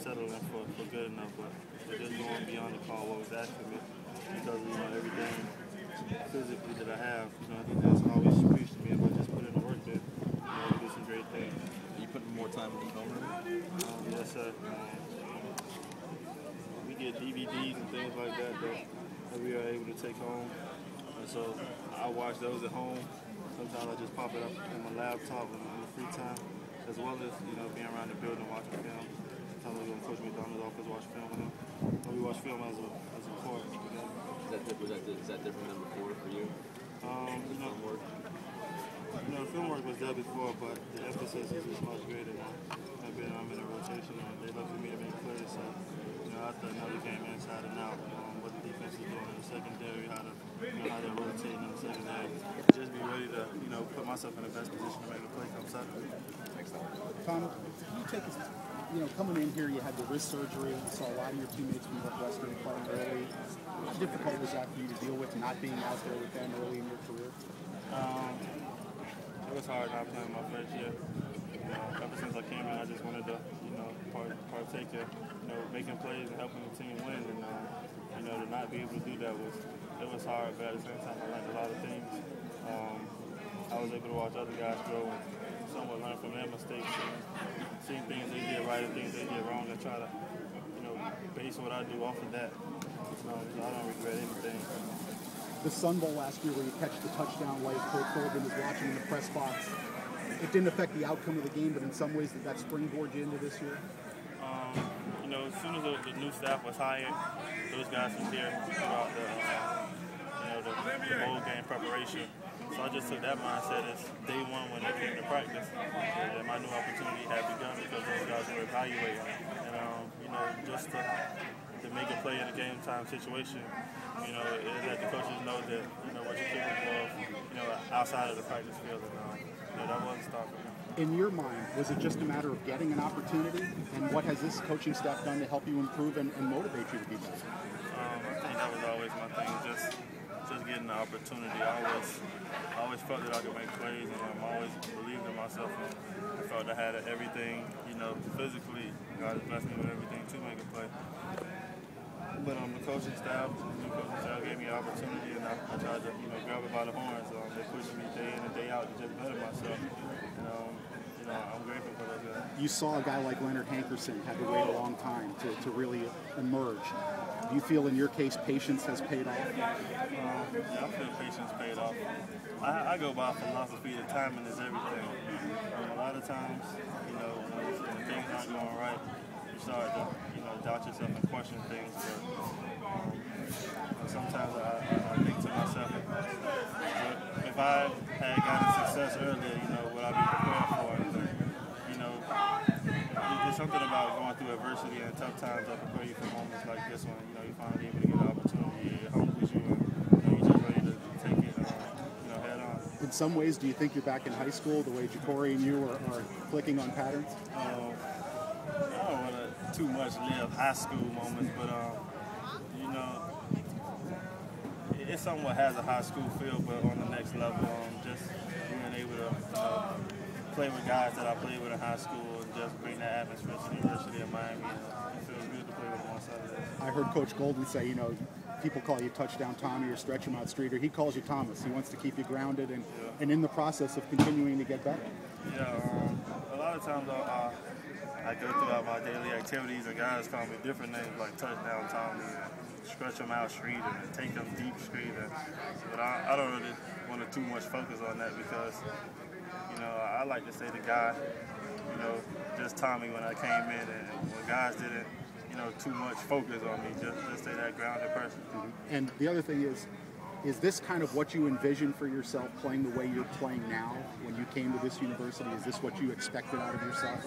settle in for good enough, but just going beyond the call what was asked of me because everything physically that I have, I think that's always preached to me if I just put in the work there, do some great things. Are you putting more time in the film room? Yes, sir. We get DVDs and things like that we are able to take home. And so I watch those at home. Sometimes I just pop it up on my laptop in the free time, as well as being around the building watching film. Sometimes I go to Coach McDonald's office watch film with him. We watch film as a core together. Is that different than before for you? Film work. Film work was there before, but the emphasis is much greater now. I'm in a rotation, and they look for me to make plays. So I know the game inside and out. What the defense is doing in the secondary, how they're rotating in the secondary. Just be ready to put myself in the best position to make a play come Saturday. Tom, can you take us? Coming in here, you had the wrist surgery. You saw a lot of your teammates from Northwestern playing early. How difficult was that for you to deal with, not being out there with them early in your career? It was hard not playing my first year. Ever since I came in, I just wanted to, partake in, making plays and helping the team win. And, to not be able to do that was hard, but at the same time, I learned a lot of things. I was able to watch other guys grow and somewhat learn from their mistakes and seeing things they did right and things they did wrong and try to, base what I do off of that. I don't regret anything. The Sun Bowl last year where you catch the touchdown late, Coach Golden was watching in the press box. It didn't affect the outcome of the game, but in some ways did that springboard you into this year? As soon as the new staff was hired, those guys was there throughout the bowl game preparation. So I just took that mindset as day one when they came to practice. And my new opportunity had begun because those guys were evaluating. And, just to make a play in a game time situation, it let the coaches know that, what you're capable of, outside of the practice field. And that wasn't stopping me. In your mind, was it just a matter of getting an opportunity? And what has this coaching staff done to help you improve and motivate you to be better? I think that was always my thing, just getting the opportunity. I always felt that I could make plays, and I always believed in myself. And I felt I had everything, physically. God has blessed me with everything to make a play. But the coaching staff, gave me an opportunity, and I tried to, grab it by the horns. They pushed me day in and day out to just better myself. And, I'm grateful for those guys. You saw a guy like Leonard Hankerson had to wait a long time to really emerge. Do you feel in your case patience has paid off? Yeah, I feel patience paid off. I go by a philosophy that timing is everything. A lot of times, when things aren't going right, you start to, doubt yourself and question things. But sometimes I think to myself, if I had gotten success earlier, would I be prepared for it? There's something about going through adversity and tough times that prepare you for moments like this one. You finally able to get an opportunity, it humbles you, and you're just ready to take it, head on. In some ways, do you think you're back in high school, the way Ja'Cory and you are clicking on patterns? I don't want to too much live high school moments, but it somewhat has a high school feel, but on the next level, just being able to play with guys that I played with in high school and just bring that atmosphere to the University of Miami. It feels good to play with them on Saturday. I heard Coach Golden say, people call you Touchdown Tommy or Stretch him out Streeter. He calls you Thomas. He wants to keep you grounded and in the process of continuing to get better. Yeah, a lot of times I go throughout my daily activities and guys call me different names like Touchdown Tommy and Stretch him out Streeter and take him deep Streeter. But I don't really want to too much focus on that because, I like to say the guy, just Tommy when I came in, and when guys didn't, too much focus on me, just stay that grounded person. Mm-hmm. And the other thing is this kind of what you envisioned for yourself playing the way you're playing now when you came to this university? Is this what you expected out of yourself?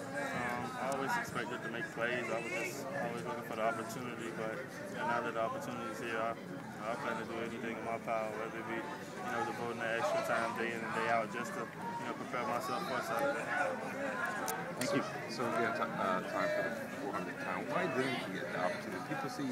I always expected to make plays. I was just always looking for the opportunity, but now that the opportunity is here, I plan to do anything in my power, whether it be, devoting that extra time day in and day out just to, prepare myself for Saturday. Thank you. So we have time for the 400 count. Why didn't you get the opportunity? People see you